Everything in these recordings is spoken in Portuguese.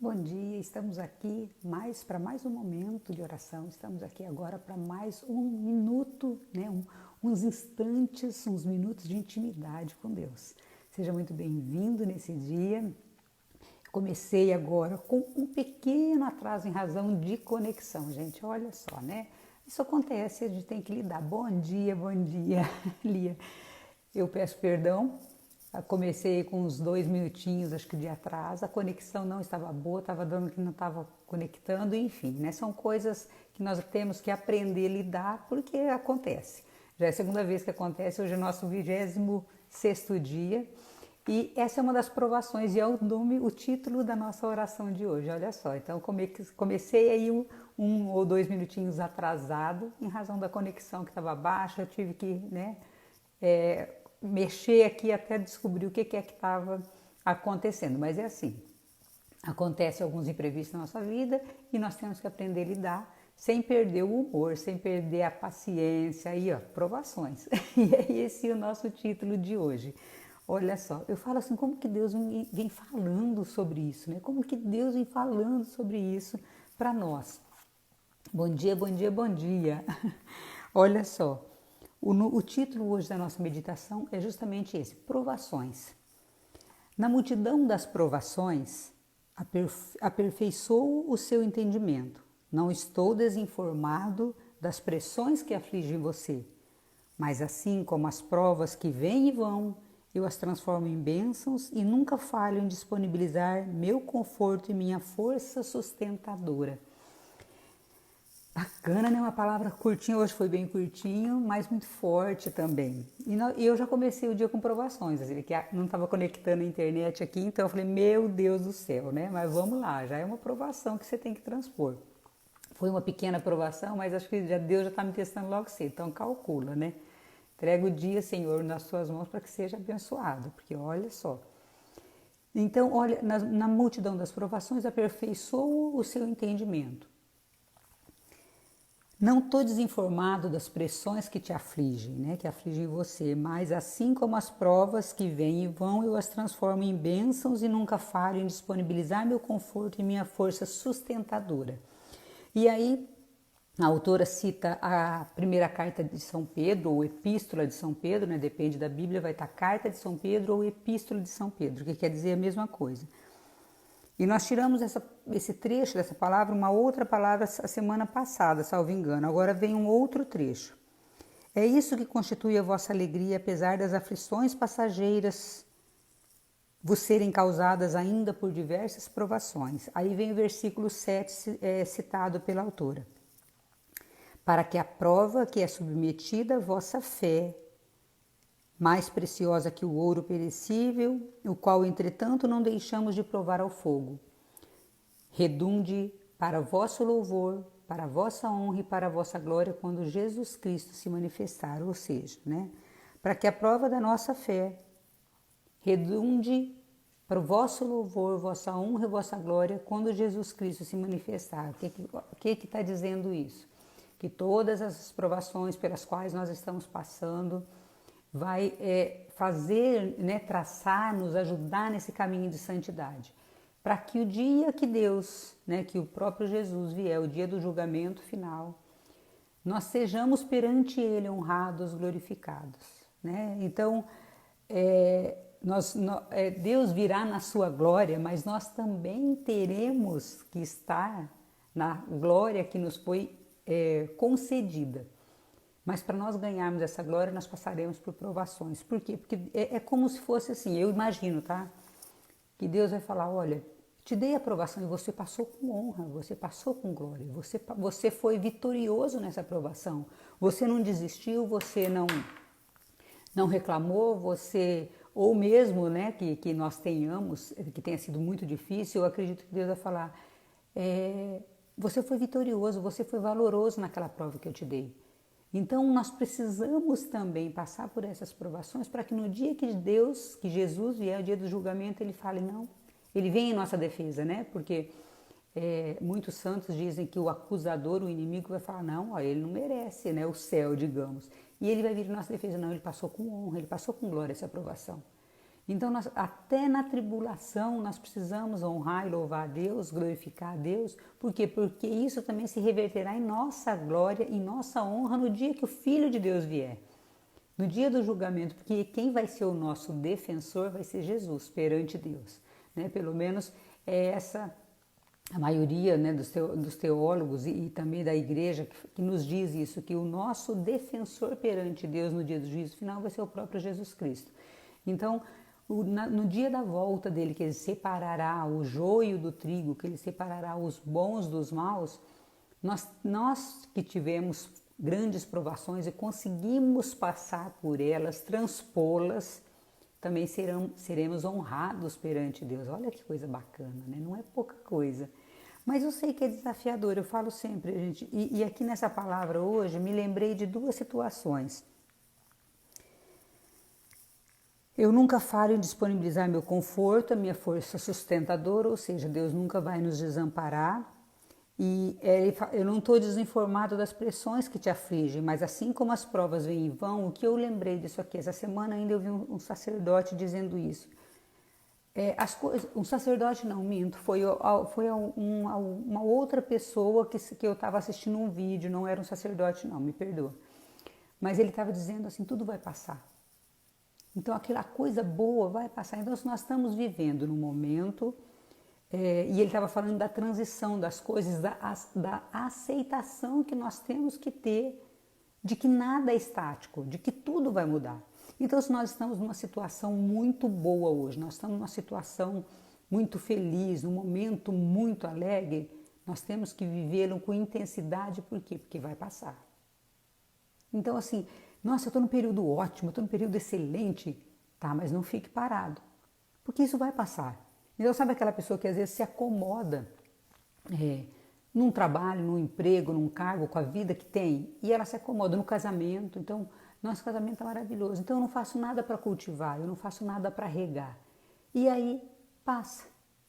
Bom dia, estamos aqui para mais um momento de oração, estamos aqui agora para mais um minuto, uns instantes, uns minutos de intimidade com Deus. Seja muito bem-vindo nesse dia. Comecei agora com um pequeno atraso em razão de conexão, gente, olha só, né? Isso acontece, a gente tem que lidar. Bom dia, Lia. Eu peço perdão. Comecei com uns 2 minutinhos, acho que de atraso, a conexão não estava boa, estava dando que não estava conectando, enfim, né? São coisas que nós temos que aprender a lidar porque acontece. Já é a segunda vez que acontece, hoje é o nosso 26º dia e essa é uma das provações e é o título da nossa oração de hoje, olha só. Então comecei aí um ou 2 minutinhos atrasado em razão da conexão que estava baixa, eu tive que, mexer aqui até descobrir o que estava acontecendo, mas é assim, acontece alguns imprevistos na nossa vida e nós temos que aprender a lidar sem perder o humor, sem perder a paciência, aí ó, provações. E é esse o nosso título de hoje. Olha só, eu falo assim, como que Deus vem falando sobre isso, né? Como que Deus vem falando sobre isso para nós. Bom dia, bom dia, bom dia. Olha só, o título hoje da nossa meditação é justamente esse, provações. Na multidão das provações, aperfeiçoo o seu entendimento. Não estou desinformado das pressões que afligem você, mas assim como as provas que vêm e vão, eu as transformo em bênçãos e nunca falho em disponibilizar meu conforto e minha força sustentadora. Bacana, né? Uma palavra curtinha, hoje foi bem curtinho, mas muito forte também. E eu já comecei o dia com provações, assim, que não estava conectando a internet aqui, então eu falei, meu Deus do céu, né? Mas vamos lá, já é uma provação que você tem que transpor. Foi uma pequena provação, mas acho que Deus já está me testando logo cedo, então calcula, né? Entrega o dia, Senhor, nas suas mãos para que seja abençoado, porque olha só. Então, olha, na multidão das provações, aperfeiçoa o seu entendimento. Não estou desinformado das pressões que te afligem, né, que afligem você, mas assim como as provas que vêm e vão, eu as transformo em bênçãos e nunca falho em disponibilizar meu conforto e minha força sustentadora. E aí, a autora cita a primeira carta de São Pedro, ou Epístola de São Pedro, né, depende da Bíblia, vai estar Carta de São Pedro ou Epístola de São Pedro, que quer dizer a mesma coisa. E nós tiramos esse trecho dessa palavra, uma outra palavra a semana passada, salvo engano. Agora vem um outro trecho. É isso que constitui a vossa alegria, apesar das aflições passageiras vos serem causadas ainda por diversas provações. Aí vem o versículo 7 citado pela autora. Para que a prova que é submetida à vossa fé, mais preciosa que o ouro perecível, o qual, entretanto, não deixamos de provar ao fogo, redunde para vosso louvor, para a vossa honra e para a vossa glória quando Jesus Cristo se manifestar, ou seja, né, para que a prova da nossa fé redunde para o vosso louvor, vossa honra e vossa glória quando Jesus Cristo se manifestar. O que está dizendo isso? Que todas as provações pelas quais nós estamos passando vai fazer, né, traçar, nos ajudar nesse caminho de santidade, para que o dia que Deus, né, que o próprio Jesus vier, o dia do julgamento final, nós sejamos perante Ele honrados, glorificados, né? Então, Deus virá na sua glória, mas nós também teremos que estar na glória que nos foi concedida. Mas para nós ganharmos essa glória, nós passaremos por provações. Por quê? Porque é como se fosse assim, eu imagino, tá? Que Deus vai falar, olha, te dei a aprovação e você passou com honra, você passou com glória, você foi vitorioso nessa aprovação. Você não desistiu, você não reclamou, você, ou mesmo, né, que nós tenhamos, que tenha sido muito difícil, eu acredito que Deus vai falar, você foi vitorioso, você foi valoroso naquela prova que eu te dei. Então, nós precisamos também passar por essas provações para que no dia que Jesus vier, o dia do julgamento, ele fale, não, ele vem em nossa defesa, né? Porque muitos santos dizem que o acusador, o inimigo, vai falar, não, ó, ele não merece, né, o céu, digamos. E ele vai vir em nossa defesa, não, ele passou com honra, ele passou com glória essa aprovação. Então, até na tribulação, nós precisamos honrar e louvar a Deus, glorificar a Deus. Por quê? Porque isso também se reverterá em nossa glória, em nossa honra no dia que o Filho de Deus vier. No dia do julgamento, porque quem vai ser o nosso defensor vai ser Jesus perante Deus. Né? Pelo menos é essa a maioria, né, dos teólogos e também da igreja que nos diz isso, que o nosso defensor perante Deus no dia do juízo final vai ser o próprio Jesus Cristo. Então, no dia da volta dele, que ele separará o joio do trigo, que ele separará os bons dos maus, nós que tivemos grandes provações e conseguimos passar por elas, transpô-las, também seremos honrados perante Deus. Olha que coisa bacana, né? Não é pouca coisa. Mas eu sei que é desafiador, eu falo sempre, gente. E aqui nessa palavra hoje, me lembrei de duas situações. Eu nunca falo em disponibilizar meu conforto, a minha força sustentadora, ou seja, Deus nunca vai nos desamparar. E eu não estou desinformado das pressões que te afligem, mas assim como as provas vêm e vão, o que eu lembrei disso aqui, essa semana ainda eu vi um sacerdote dizendo isso. Um sacerdote não, minto, foi uma outra pessoa que eu estava assistindo um vídeo, não era um sacerdote não, me perdoa. Mas ele estava dizendo assim, tudo vai passar. Então aquela coisa boa vai passar. Então se nós estamos vivendo no momento... e ele estava falando da transição das coisas, da aceitação que nós temos que ter de que nada é estático, de que tudo vai mudar. Então, se nós estamos numa situação muito boa hoje, nós estamos numa situação muito feliz, num momento muito alegre, nós temos que vivê-lo com intensidade, por quê? Porque vai passar. Então, assim, nossa, eu estou num período ótimo, eu estou num período excelente, tá, mas não fique parado, porque isso vai passar. Então, sabe aquela pessoa que às vezes se acomoda num trabalho, num emprego, num cargo, com a vida que tem, e ela se acomoda no casamento. Então, nosso casamento é maravilhoso. Então, eu não faço nada para cultivar, eu não faço nada para regar. E aí, passa.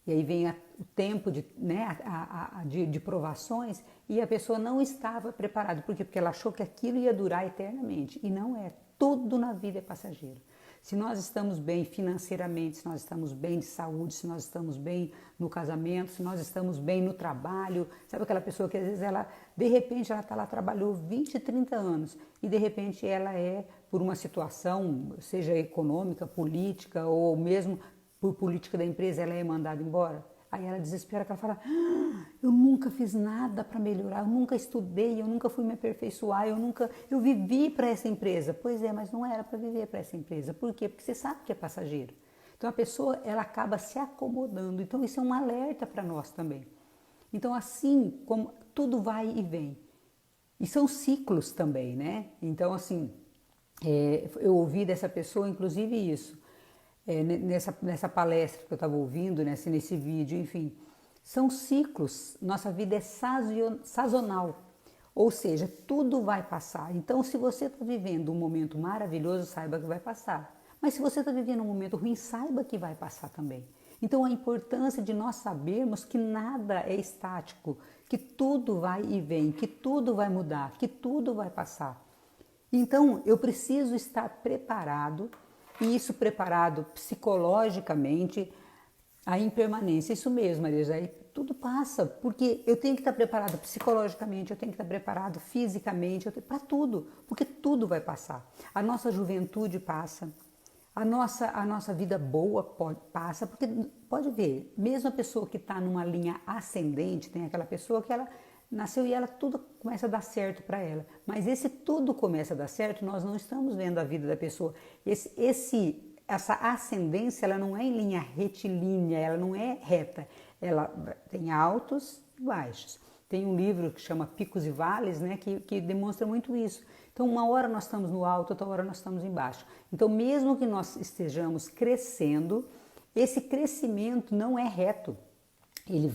E aí vem o tempo de provações e a pessoa não estava preparada. Por quê? Porque ela achou que aquilo ia durar eternamente. E não é. Tudo na vida é passageiro. Se nós estamos bem financeiramente, se nós estamos bem de saúde, se nós estamos bem no casamento, se nós estamos bem no trabalho, sabe aquela pessoa que às vezes de repente ela está lá, trabalhou 20, 30 anos e de repente ela por uma situação, seja econômica, política ou mesmo por política da empresa, ela é mandada embora. Aí ela desespera, que ela fala, eu nunca fiz nada para melhorar, eu nunca estudei, eu nunca fui me aperfeiçoar, eu vivi para essa empresa. Pois é, mas não era para viver para essa empresa. Por quê? Porque você sabe que é passageiro. Então a pessoa, ela acaba se acomodando. Então isso é um alerta para nós também. Então assim como tudo vai e vem. E são ciclos também, né? Então assim, eu ouvi dessa pessoa inclusive isso. Nessa palestra que eu estava ouvindo, nesse vídeo, enfim, são ciclos, nossa vida é sazonal, ou seja, tudo vai passar. Então, se você está vivendo um momento maravilhoso, saiba que vai passar. Mas se você está vivendo um momento ruim, saiba que vai passar também. Então, a importância de nós sabermos que nada é estático, que tudo vai e vem, que tudo vai mudar, que tudo vai passar. Então, eu preciso estar preparado. E isso preparado psicologicamente, a impermanência, isso mesmo, Maria, aí tudo passa, porque eu tenho que estar preparado psicologicamente, eu tenho que estar preparado fisicamente, para tudo, porque tudo vai passar. A nossa juventude passa, a nossa vida boa passa, porque pode ver, mesmo a pessoa que está numa linha ascendente, tem aquela pessoa que ela nasceu e ela tudo começa a dar certo para ela. Mas esse tudo começa a dar certo, nós não estamos vendo a vida da pessoa. Essa ascendência, ela não é em linha retilínea, ela não é reta. Ela tem altos e baixos. Tem um livro que chama Picos e Vales, né, que demonstra muito isso. Então, uma hora nós estamos no alto, outra hora nós estamos embaixo. Então, mesmo que nós estejamos crescendo, esse crescimento não é reto. Ele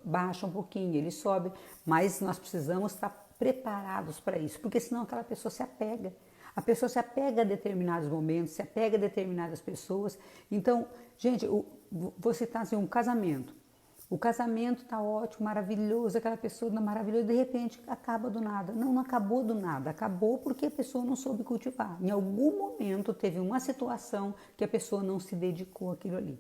baixa um pouquinho, ele sobe, mas nós precisamos estar preparados para isso, porque senão aquela pessoa se apega. A pessoa se apega a determinados momentos, se apega a determinadas pessoas. Então, gente, vou citar assim, um casamento. O casamento tá ótimo, maravilhoso, aquela pessoa maravilhosa, de repente acaba do nada. Não, não acabou do nada, acabou porque a pessoa não soube cultivar. Em algum momento teve uma situação que a pessoa não se dedicou àquilo ali.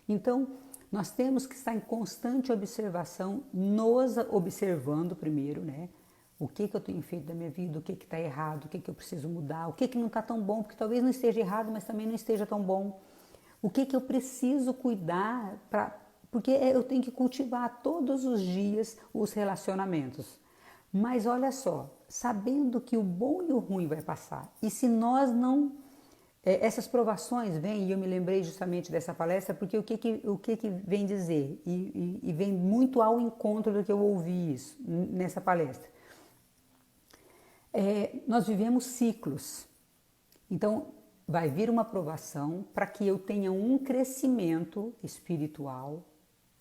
Então, nós temos que estar em constante observação, nos observando primeiro, né? O que eu tenho feito da minha vida, o que está errado, o que eu preciso mudar, o que não está tão bom, porque talvez não esteja errado, mas também não esteja tão bom. O que eu preciso cuidar porque eu tenho que cultivar todos os dias os relacionamentos. Mas olha só, sabendo que o bom e o ruim vai passar. E se nós não... essas provações vêm, e eu me lembrei justamente dessa palestra, porque o que vem dizer? E vem muito ao encontro do que eu ouvi isso nessa palestra. Nós vivemos ciclos. Então, vai vir uma provação para que eu tenha um crescimento espiritual,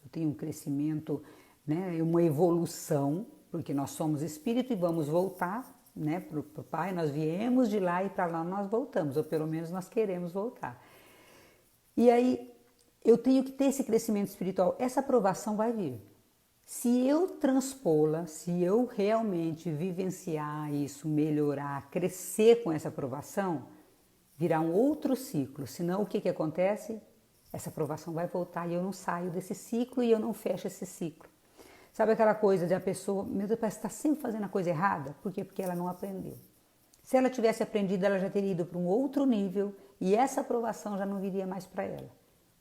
eu tenho um crescimento, né, uma evolução, porque nós somos espírito e vamos voltar, né, para o Pai, nós viemos de lá e para lá nós voltamos, ou pelo menos nós queremos voltar. E aí eu tenho que ter esse crescimento espiritual, essa provação vai vir. Se eu transpô-la, se eu realmente vivenciar isso, melhorar, crescer com essa aprovação, virá um outro ciclo. Senão, o que acontece? Essa aprovação vai voltar e eu não saio desse ciclo e eu não fecho esse ciclo. Sabe aquela coisa de a pessoa, meu Deus, parece que está sempre fazendo a coisa errada? Por quê? Porque ela não aprendeu. Se ela tivesse aprendido, ela já teria ido para um outro nível e essa aprovação já não viria mais para ela.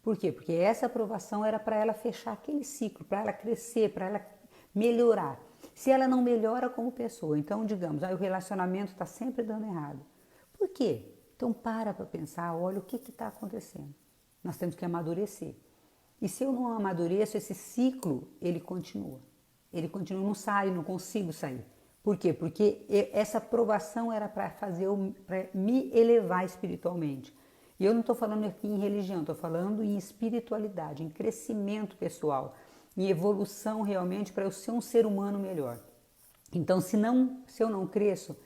Por quê? Porque essa aprovação era para ela fechar aquele ciclo, para ela crescer, para ela melhorar. Se ela não melhora como pessoa, então digamos, o relacionamento está sempre dando errado. Por quê? Então para pensar, olha o que está acontecendo. Nós temos que amadurecer. E se eu não amadureço, esse ciclo, ele continua. Ele continua, não sai, não consigo sair. Por quê? Porque essa aprovação era para me elevar espiritualmente. E eu não estou falando aqui em religião, estou falando em espiritualidade, em crescimento pessoal, em evolução realmente para eu ser um ser humano melhor. Então, se eu não cresço,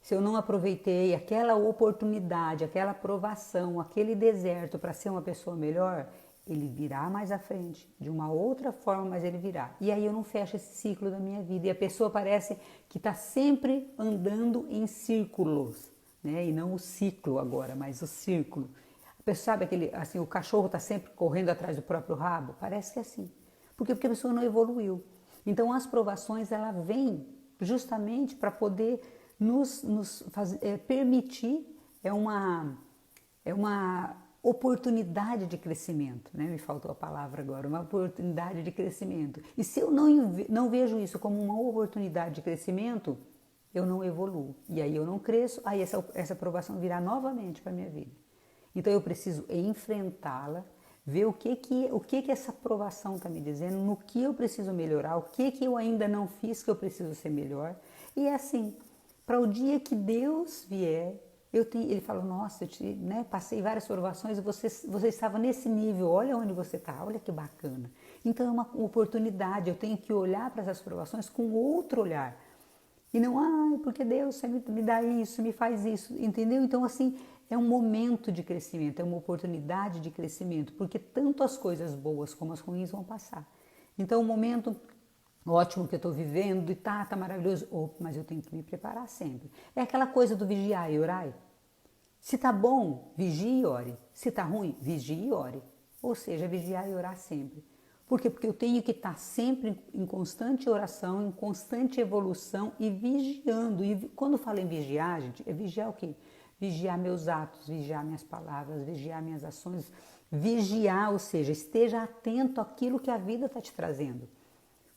se eu não aproveitei aquela oportunidade, aquela aprovação, aquele deserto para ser uma pessoa melhor, ele virá mais à frente, de uma outra forma, mas ele virá. E aí eu não fecho esse ciclo da minha vida. E a pessoa parece que está sempre andando em círculos, né? E não o ciclo agora, mas o círculo. A pessoa sabe aquele, assim, o cachorro está sempre correndo atrás do próprio rabo? Parece que é assim. Por quê? Porque a pessoa não evoluiu. Então as provações, ela vem justamente para poder nos permitir, é uma oportunidade de crescimento, né? Me faltou a palavra agora, uma oportunidade de crescimento. E se eu não vejo isso como uma oportunidade de crescimento, eu não evoluo. E aí eu não cresço, aí essa aprovação virá novamente para a minha vida. Então eu preciso enfrentá-la, ver o que essa aprovação está me dizendo, no que eu preciso melhorar, o que eu ainda não fiz que eu preciso ser melhor. E é assim, para o dia que Deus vier, ele falou, nossa, passei várias provações e você estava nesse nível, olha onde você está, olha que bacana. Então é uma oportunidade, eu tenho que olhar para essas provações com outro olhar. E não, porque Deus me dá isso, me faz isso, entendeu? Então assim, é um momento de crescimento, é uma oportunidade de crescimento, porque tanto as coisas boas como as ruins vão passar. Então o momento ótimo que eu estou vivendo e tá maravilhoso, mas eu tenho que me preparar sempre. É aquela coisa do vigiar e orar. Se tá bom, vigie e ore. Se tá ruim, vigie e ore. Ou seja, vigiar e orar sempre. Por quê? Porque eu tenho que estar sempre em constante oração, em constante evolução e vigiando. E quando falo em vigiar, gente, é vigiar o quê? Vigiar meus atos, vigiar minhas palavras, vigiar minhas ações. Vigiar, ou seja, esteja atento àquilo que a vida está te trazendo.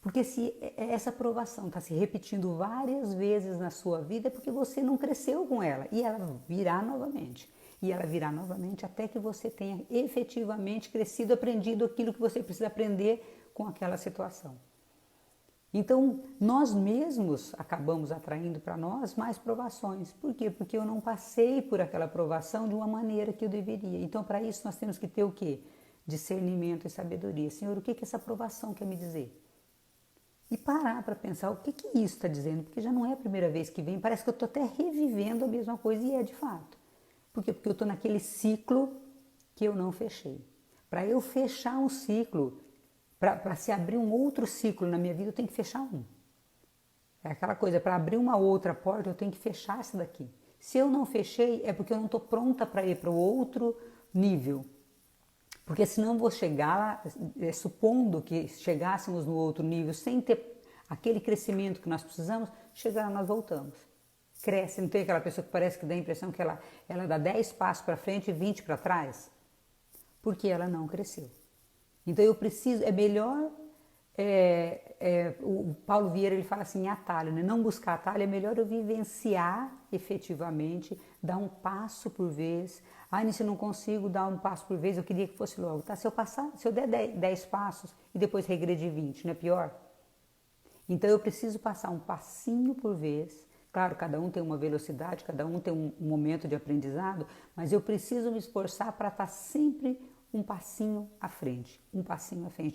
Porque se essa aprovação está se repetindo várias vezes na sua vida, é porque você não cresceu com ela. E ela virá novamente. E ela virá novamente até que você tenha efetivamente crescido, aprendido aquilo que você precisa aprender com aquela situação. Então, nós mesmos acabamos atraindo para nós mais provações. Por quê? Porque eu não passei por aquela provação de uma maneira que eu deveria. Então, para isso, nós temos que ter o quê? Discernimento e sabedoria. Senhor, o que essa aprovação quer me dizer? E parar para pensar o que isso está dizendo, porque já não é a primeira vez que vem, parece que eu estou até revivendo a mesma coisa, e é de fato. Por quê? Porque eu estou naquele ciclo que eu não fechei. Para eu fechar um ciclo, Para se abrir um outro ciclo na minha vida, eu tenho que fechar um. É aquela coisa, para abrir uma outra porta, eu tenho que fechar essa daqui. Se eu não fechei, é porque eu não estou pronta para ir para o outro nível. Porque senão vou chegar lá, supondo que chegássemos no outro nível sem ter aquele crescimento que nós precisamos, chegar lá nós voltamos. Cresce, não tem aquela pessoa que parece que dá a impressão que ela dá 10 passos para frente e 20 para trás? Porque ela não cresceu. Então eu preciso, é melhor, o Paulo Vieira ele fala assim, atalho, né? Não buscar atalho, é melhor eu vivenciar efetivamente, dar um passo por vez. Se eu não consigo dar um passo por vez, eu queria que fosse logo. Tá? Se eu der 10 passos e depois regredir 20, não é pior? Então eu preciso passar um passinho por vez. Claro, cada um tem uma velocidade, cada um tem um momento de aprendizado, mas eu preciso me esforçar para estar sempre um passinho à frente,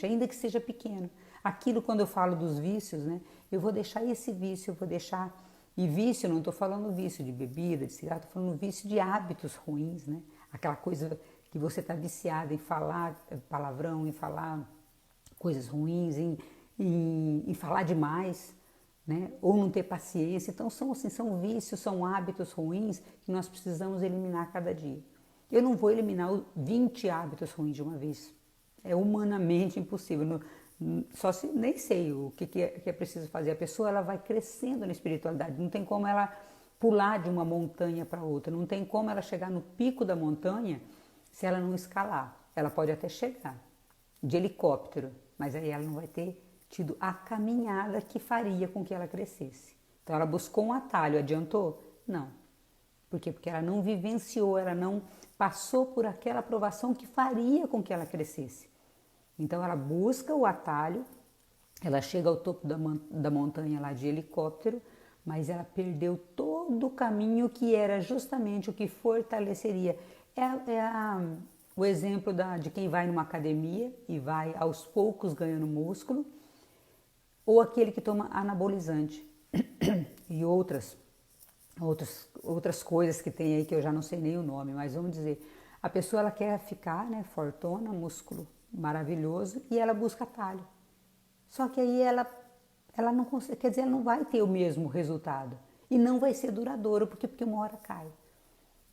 ainda que seja pequeno. Aquilo quando eu falo dos vícios, né? Eu vou deixar esse vício, eu vou deixar... E vício, não estou falando vício de bebida, de cigarro, estou falando vício de hábitos ruins, né? Aquela coisa que você está viciado em falar palavrão, em falar coisas ruins, em falar demais, né? Ou não ter paciência. Então são vícios, são hábitos ruins que nós precisamos eliminar cada dia. Eu não vou eliminar 20 hábitos ruins de uma vez. É humanamente impossível. Só se nem sei o que é preciso fazer. A pessoa ela vai crescendo na espiritualidade. Não tem como ela pular de uma montanha para outra. Não tem como ela chegar no pico da montanha se ela não escalar. Ela pode até chegar de helicóptero, mas aí ela não vai ter tido a caminhada que faria com que ela crescesse. Então ela buscou um atalho, adiantou? Não. Por quê? Porque ela não vivenciou, ela não passou por aquela aprovação que faria com que ela crescesse. Então ela busca o atalho, ela chega ao topo da montanha lá de helicóptero, mas ela perdeu todo o caminho que era justamente o que fortaleceria. O exemplo de quem vai numa academia e vai aos poucos ganhando músculo, ou aquele que toma anabolizante e outras coisas que tem aí que eu já não sei nem o nome, mas vamos dizer, a pessoa ela quer ficar, né, fortona, músculo maravilhoso e ela busca atalho. Só que aí ela não consegue, quer dizer, ela não vai ter o mesmo resultado e não vai ser duradouro porque uma hora cai.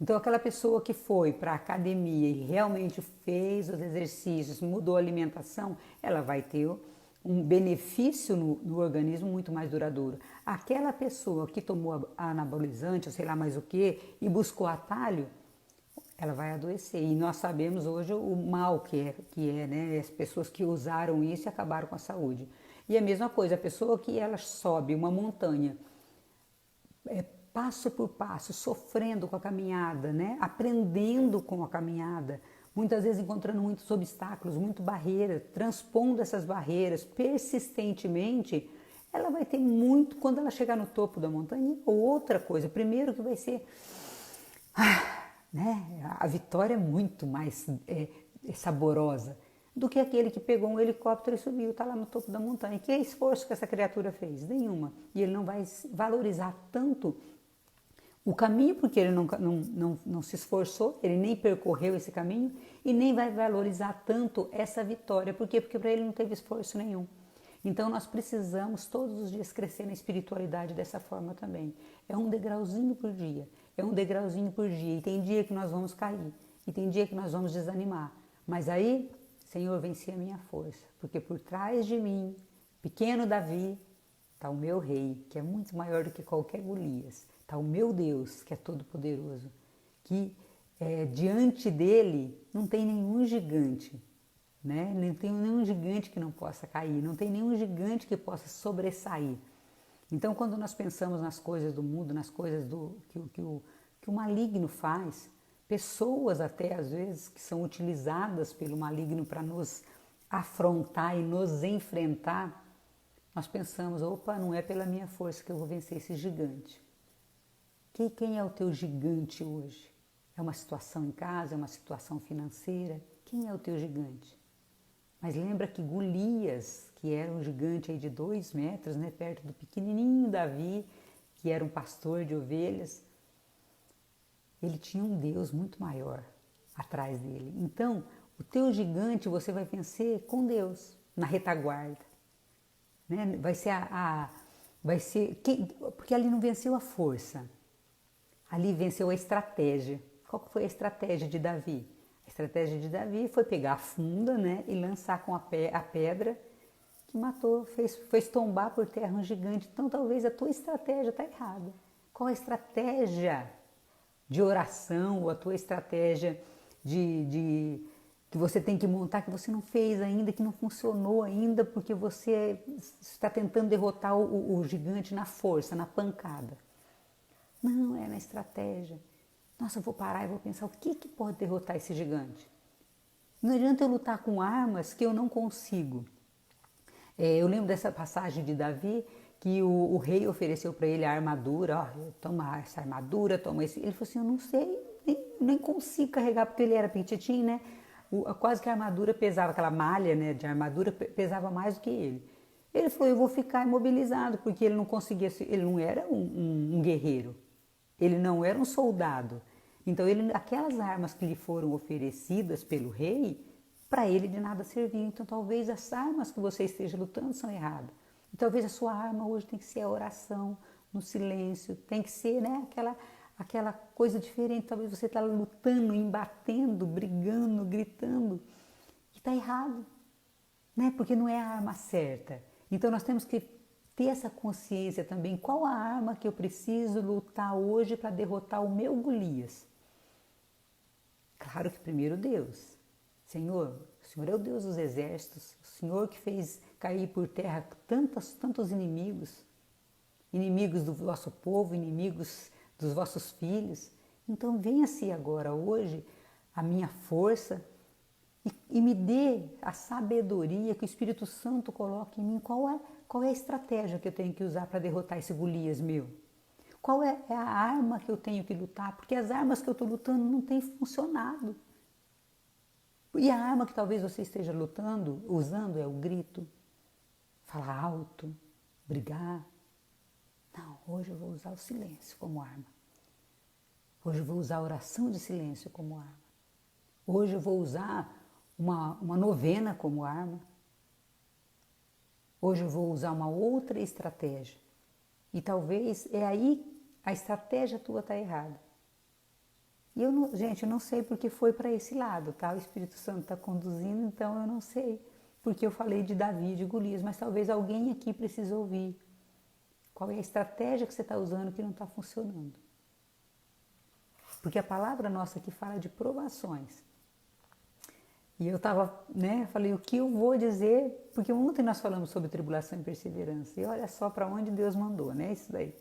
Então aquela pessoa que foi para a academia e realmente fez os exercícios, mudou a alimentação, ela vai ter um benefício no organismo muito mais duradouro. Aquela pessoa que tomou anabolizante, ou sei lá mais o que, e buscou atalho, ela vai adoecer. E nós sabemos hoje o mal que é, né? As pessoas que usaram isso e acabaram com a saúde. E a mesma coisa, a pessoa que ela sobe uma montanha, passo por passo, sofrendo com a caminhada, né? Aprendendo com a caminhada, muitas vezes encontrando muitos obstáculos, muitas barreiras, transpondo essas barreiras persistentemente, ela vai ter muito, quando ela chegar no topo da montanha, outra coisa. Primeiro que vai ser, né? A vitória é muito mais saborosa do que aquele que pegou um helicóptero e subiu, está lá no topo da montanha. Que esforço que essa criatura fez? Nenhuma. E ele não vai valorizar tanto o caminho, porque ele não se esforçou, ele nem percorreu esse caminho e nem vai valorizar tanto essa vitória. Por quê? Porque para ele não teve esforço nenhum. Então nós precisamos todos os dias crescer na espiritualidade dessa forma também. É um degrauzinho por dia, e tem dia que nós vamos cair, e tem dia que nós vamos desanimar. Mas aí, Senhor, venci a minha força, porque por trás de mim, pequeno Davi, está o meu rei, que é muito maior do que qualquer Golias. Está o meu Deus, que é todo poderoso, que diante dele não tem nenhum gigante, né? Não tem nenhum gigante que não possa cair, não tem nenhum gigante que possa sobressair. Então, quando nós pensamos nas coisas do mundo, nas coisas que o maligno faz, pessoas até às vezes que são utilizadas pelo maligno para nos afrontar e nos enfrentar, nós pensamos, opa, não é pela minha força que eu vou vencer esse gigante. Quem é o teu gigante hoje? É uma situação em casa, é uma situação financeira? Quem é o teu gigante? Mas lembra que Golias, que era um gigante aí de 2 metros, né, perto do pequenininho Davi, que era um pastor de ovelhas, ele tinha um Deus muito maior atrás dele. Então, o teu gigante você vai vencer com Deus, na retaguarda, né? Porque ali não venceu a força, ali venceu a estratégia. Qual foi a estratégia de Davi? A estratégia de Davi foi pegar a funda, né, e lançar com a pedra que matou, fez tombar por terra um gigante. Então talvez a tua estratégia está errada. Qual a estratégia de oração, ou a tua estratégia que você tem que montar, que você não fez ainda, que não funcionou ainda, porque você está tentando derrotar o gigante na força, na pancada? Não, é na estratégia. Nossa, eu vou parar e vou pensar, o que pode derrotar esse gigante? Não adianta eu lutar com armas que eu não consigo. Eu lembro dessa passagem de Davi, que o rei ofereceu para ele a armadura, toma essa armadura, toma esse. Ele falou assim, eu não sei, nem consigo carregar, porque ele era petitinho, né? Quase que a armadura pesava, aquela malha, né, de armadura pesava mais do que ele. Ele falou, eu vou ficar imobilizado, porque ele não conseguia, ele não era um guerreiro, ele não era um soldado. Então aquelas armas que lhe foram oferecidas pelo rei, para ele de nada serviam. Então talvez as armas que você esteja lutando são erradas. E talvez a sua arma hoje tem que ser a oração, no silêncio, tem que ser, né, aquela coisa diferente. Talvez você está lutando, embatendo, brigando, gritando, e está errado, né? Porque não é a arma certa. Então nós temos que ter essa consciência também, qual a arma que eu preciso lutar hoje para derrotar o meu Golias. Claro que primeiro Deus. Senhor, o Senhor é o Deus dos exércitos, o Senhor que fez cair por terra tantos inimigos, inimigos do vosso povo, inimigos dos vossos filhos. Então venha-se agora, hoje, a minha força e me dê a sabedoria que o Espírito Santo coloque em mim. Qual é a estratégia que eu tenho que usar para derrotar esse Golias meu? Qual é a arma que eu tenho que lutar? Porque as armas que eu estou lutando não têm funcionado. E a arma que talvez você esteja lutando, usando, é o grito, falar alto, brigar. Não, hoje eu vou usar o silêncio como arma. Hoje eu vou usar a oração de silêncio como arma. Hoje eu vou usar uma novena como arma. Hoje eu vou usar uma outra estratégia. E talvez é aí a estratégia tua está errada. E gente, eu não sei porque foi para esse lado, tá? O Espírito Santo está conduzindo, então eu não sei porque eu falei de Davi e de Golias, mas talvez alguém aqui precise ouvir. Qual é a estratégia que você está usando que não está funcionando? Porque a palavra nossa aqui fala de provações. E eu falei, o que eu vou dizer? Porque ontem nós falamos sobre tribulação e perseverança. E olha só para onde Deus mandou, né? Isso daí.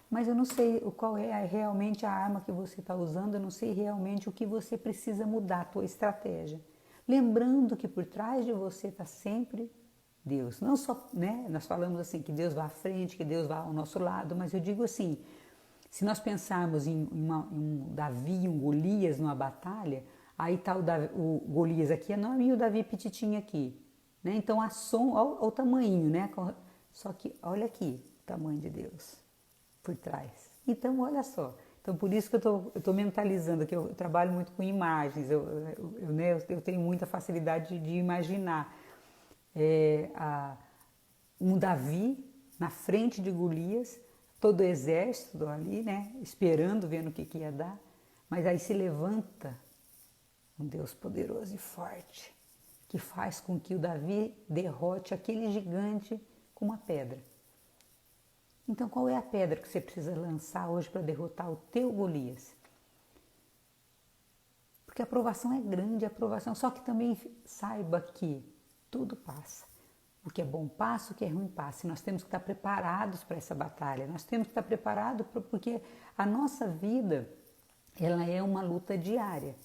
Mas eu não sei qual é realmente a arma que você está usando, eu não sei realmente o que você precisa mudar, a tua estratégia. Lembrando que por trás de você está sempre Deus. Não só, né? Nós falamos assim, que Deus vá à frente, que Deus vá ao nosso lado, mas eu digo assim, se nós pensarmos em um Davi, um Golias numa batalha, aí está o Golias aqui e o Davi petitinho aqui. Né? Então, olha o tamanho, né? Só que olha aqui o tamanho de Deus por trás. Então, olha só. Então, por isso que eu estou mentalizando, que eu trabalho muito com imagens, eu tenho muita facilidade de imaginar um Davi na frente de Golias, todo o exército ali, né, esperando, vendo o que ia dar, mas aí se levanta um Deus poderoso e forte, que faz com que o Davi derrote aquele gigante com uma pedra. Então, qual é a pedra que você precisa lançar hoje para derrotar o teu Golias? Porque a provação é grande, só que também saiba que tudo passa. O que é bom passa, o que é ruim passa. E nós temos que estar preparados para essa batalha. Nós temos que estar preparados porque a nossa vida, ela é uma luta diária.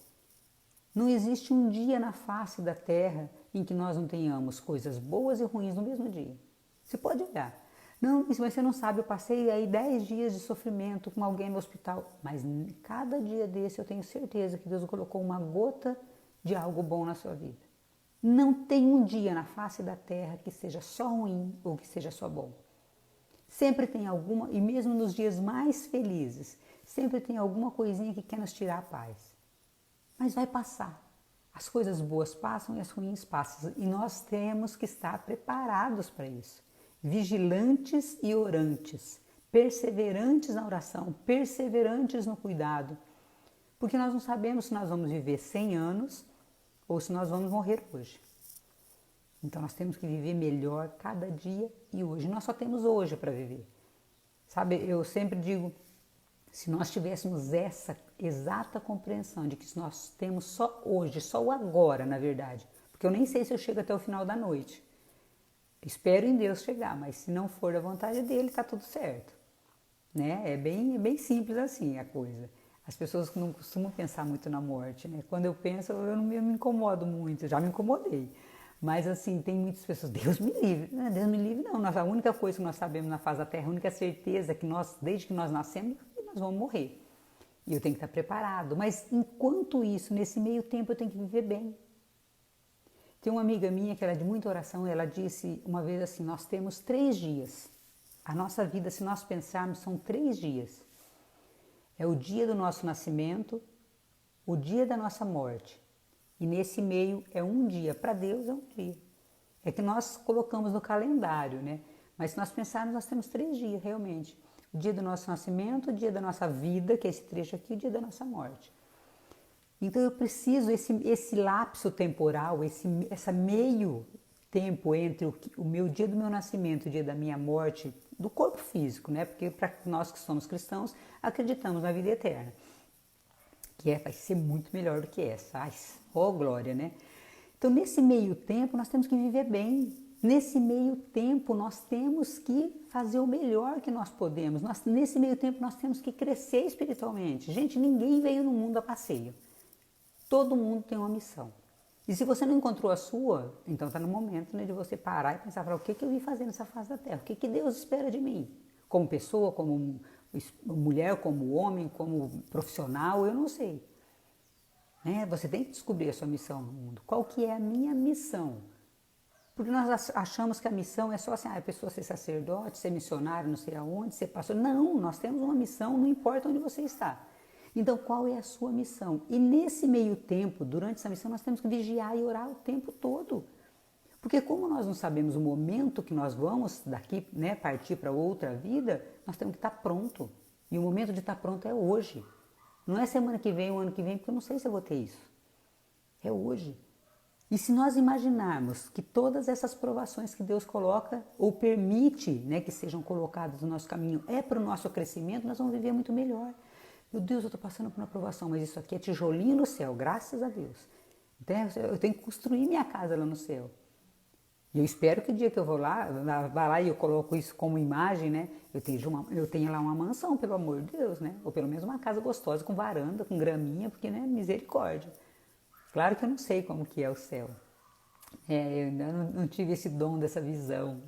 Não existe um dia na face da terra em que nós não tenhamos coisas boas e ruins no mesmo dia. Você pode olhar. Não, mas você não sabe, eu passei aí 10 dias de sofrimento com alguém no hospital. Mas cada dia desse eu tenho certeza que Deus colocou uma gota de algo bom na sua vida. Não tem um dia na face da terra que seja só ruim ou que seja só bom. Sempre tem alguma, e mesmo nos dias mais felizes, sempre tem alguma coisinha que quer nos tirar a paz. Mas vai passar. As coisas boas passam e as ruins passam. E nós temos que estar preparados para isso. Vigilantes e orantes. Perseverantes na oração. Perseverantes no cuidado. Porque nós não sabemos se nós vamos viver 100 anos ou se nós vamos morrer hoje. Então nós temos que viver melhor cada dia e hoje. Nós só temos hoje para viver. Sabe, eu sempre digo, se nós tivéssemos essa exata compreensão de que nós temos só hoje, só o agora, na verdade, porque eu nem sei se eu chego até o final da noite. Espero em Deus chegar, mas se não for da vontade dele, tá tudo certo. Né? É bem simples assim a coisa. As pessoas não costumam pensar muito na morte, né? Quando eu penso, eu não me incomodo muito, já me incomodei. Mas assim, tem muitas pessoas, Deus me livre. Não, Deus me livre não. A única coisa que nós sabemos na face da terra, a única certeza que nós, desde que nós nascemos, é que nós vamos morrer. E eu tenho que estar preparado. Mas enquanto isso, nesse meio tempo, eu tenho que viver bem. Tem uma amiga minha que era de muita oração, ela disse uma vez assim, nós temos 3 dias. A nossa vida, se nós pensarmos, são 3 dias. É o dia do nosso nascimento, o dia da nossa morte. E nesse meio é um dia, para Deus é um dia. É que nós colocamos no calendário, né? Mas se nós pensarmos, nós temos 3 dias, realmente. O dia do nosso nascimento, o dia da nossa vida, que é esse trecho aqui, o dia da nossa morte. Então eu preciso, esse lapso temporal, essa meio tempo entre o meu dia do meu nascimento e o dia da minha morte, do corpo físico, né? Porque para nós que somos cristãos, acreditamos na vida eterna. Que vai ser muito melhor do que essa. Ai, ó glória, né? Então, nesse meio tempo, nós temos que viver bem. Nesse meio tempo, nós temos que fazer o melhor que nós podemos. Nesse meio tempo, nós temos que crescer espiritualmente. Gente, ninguém veio no mundo a passeio. Todo mundo tem uma missão. E se você não encontrou a sua, então está no momento, né, de você parar e pensar, o que eu vim fazer nessa face da terra? O que Deus espera de mim? Como pessoa, como mulher, como homem, como profissional, eu não sei. Né? Você tem que descobrir a sua missão no mundo. Qual que é a minha missão? Porque nós achamos que a missão é só assim, a pessoa ser sacerdote, ser missionário, não sei aonde, ser pastor. Não, nós temos uma missão, não importa onde você está. Então, qual é a sua missão? E nesse meio tempo, durante essa missão, nós temos que vigiar e orar o tempo todo. Porque como nós não sabemos o momento que nós vamos daqui, né, partir para outra vida, nós temos que estar pronto. E o momento de estar pronto é hoje. Não é semana que vem, o ano que vem, porque eu não sei se eu vou ter isso. É hoje. E se nós imaginarmos que todas essas provações que Deus coloca ou permite, né, que sejam colocadas no nosso caminho é para o nosso crescimento, nós vamos viver muito melhor. Meu Deus, eu estou passando por uma provação, mas isso aqui é tijolinho no céu, graças a Deus. Então, eu tenho que construir minha casa lá no céu. E eu espero que o dia que eu vou lá e eu coloco isso como imagem, né? Eu tenho lá uma mansão, pelo amor de Deus, né? Ou pelo menos uma casa gostosa, com varanda, com graminha, porque, né, misericórdia. Claro que eu não sei como que é o céu. Eu ainda não tive esse dom dessa visão.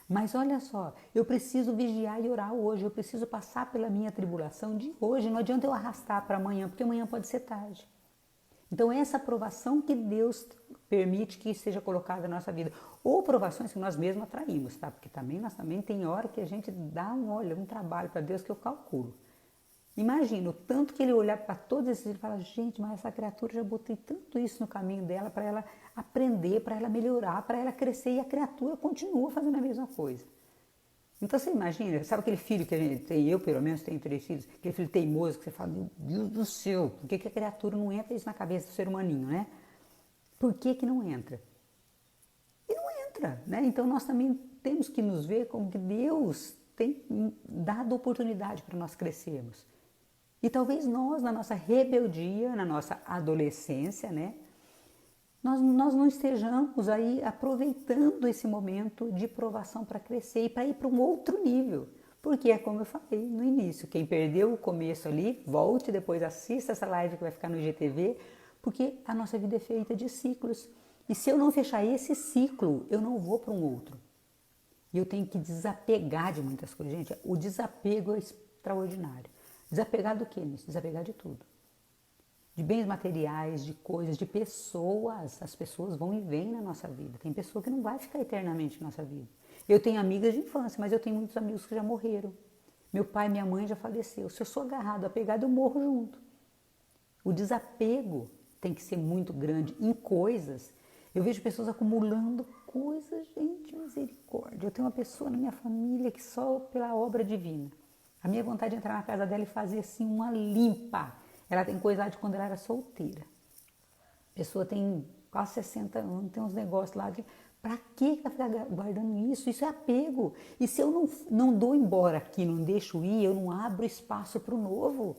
Mas olha só, eu preciso vigiar e orar hoje, eu preciso passar pela minha tribulação de hoje. Não adianta eu arrastar para amanhã, porque amanhã pode ser tarde. Então, essa provação que Deus permite que seja colocada na nossa vida. Ou provações que nós mesmos atraímos, tá? Porque nós também tem hora que a gente dá um trabalho para Deus que eu calculo. Imagina o tanto que ele olhar para todos esses e fala, gente, mas essa criatura, já botei tanto isso no caminho dela para ela aprender, para ela melhorar, para ela crescer, e a criatura continua fazendo a mesma coisa. Então você imagina, sabe aquele filho que a gente tem, eu pelo menos tenho 3 filhos, aquele filho teimoso que você fala, meu Deus do céu, por que a criatura não entra isso na cabeça do ser humaninho, né? Por que não entra? E não entra, né? Então nós também temos que nos ver como que Deus tem dado oportunidade para nós crescermos. E talvez nós, na nossa rebeldia, na nossa adolescência, né? Nós não estejamos aí aproveitando esse momento de provação para crescer e para ir para um outro nível. Porque é como eu falei no início, quem perdeu o começo ali, volte, depois assista essa live que vai ficar no IGTV, porque a nossa vida é feita de ciclos. E se eu não fechar esse ciclo, eu não vou para um outro. E eu tenho que desapegar de muitas coisas. Gente, o desapego é extraordinário. Desapegar do quê, nisso? Desapegar de tudo. De bens materiais, de coisas, de pessoas. As pessoas vão e vêm na nossa vida. Tem pessoa que não vai ficar eternamente na nossa vida. Eu tenho amigas de infância, mas eu tenho muitos amigos que já morreram. Meu pai e minha mãe já faleceram. Se eu sou agarrado, apegado, eu morro junto. O desapego tem que ser muito grande em coisas. Eu vejo pessoas acumulando coisas, gente, misericórdia. Eu tenho uma pessoa na minha família que só pela obra divina. A minha vontade de entrar na casa dela e fazer assim uma limpa. Ela tem coisa lá de quando ela era solteira. A pessoa tem quase 60 anos, tem uns negócios lá de... Pra que ela ficar guardando isso? Isso é apego. E se eu não dou embora aqui, não deixo ir, eu não abro espaço para o novo.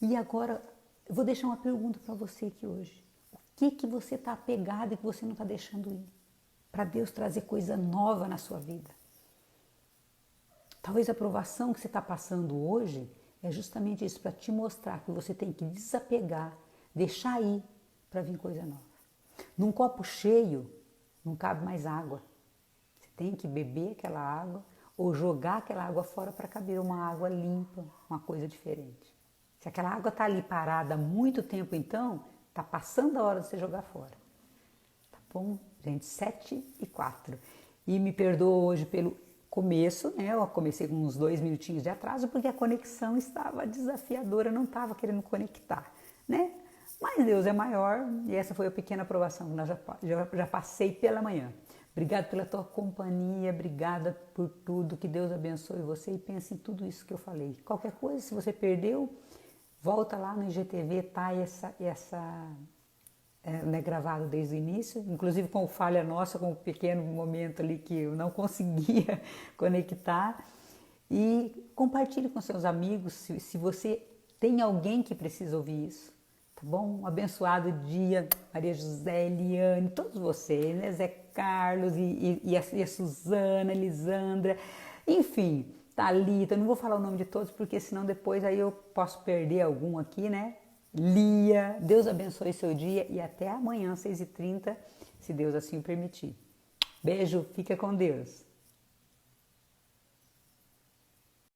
E agora, eu vou deixar uma pergunta para você aqui hoje. O que você está apegado e que você não está deixando ir? Para Deus trazer coisa nova na sua vida. Talvez a provação que você está passando hoje é justamente isso, para te mostrar que você tem que desapegar, deixar ir para vir coisa nova. Num copo cheio, não cabe mais água. Você tem que beber aquela água ou jogar aquela água fora para caber uma água limpa, uma coisa diferente. Se aquela água está ali parada há muito tempo, então, está passando a hora de você jogar fora. Tá bom? Gente, 7:04. E me perdoa hoje pelo começo, né? Eu comecei com uns 2 minutinhos de atraso porque a conexão estava desafiadora, não estava querendo conectar, né? Mas Deus é maior e essa foi a pequena aprovação que eu já passei pela manhã. Obrigado pela tua companhia, obrigada por tudo, que Deus abençoe você e pense em tudo isso que eu falei. Qualquer coisa, se você perdeu, volta lá no IGTV, tá né, gravado desde o início, inclusive com falha nossa, com um pequeno momento ali que eu não conseguia conectar. E compartilhe com seus amigos, se você tem alguém que precisa ouvir isso. Tá bom? Um abençoado dia, Maria José, Eliane, todos vocês, né? Zé Carlos e a Suzana, Elisandra, enfim, Thalita, não vou falar o nome de todos porque senão depois aí eu posso perder algum aqui, né? Lia, Deus abençoe seu dia e até amanhã, 6h30, se Deus assim o permitir. Beijo, fica com Deus.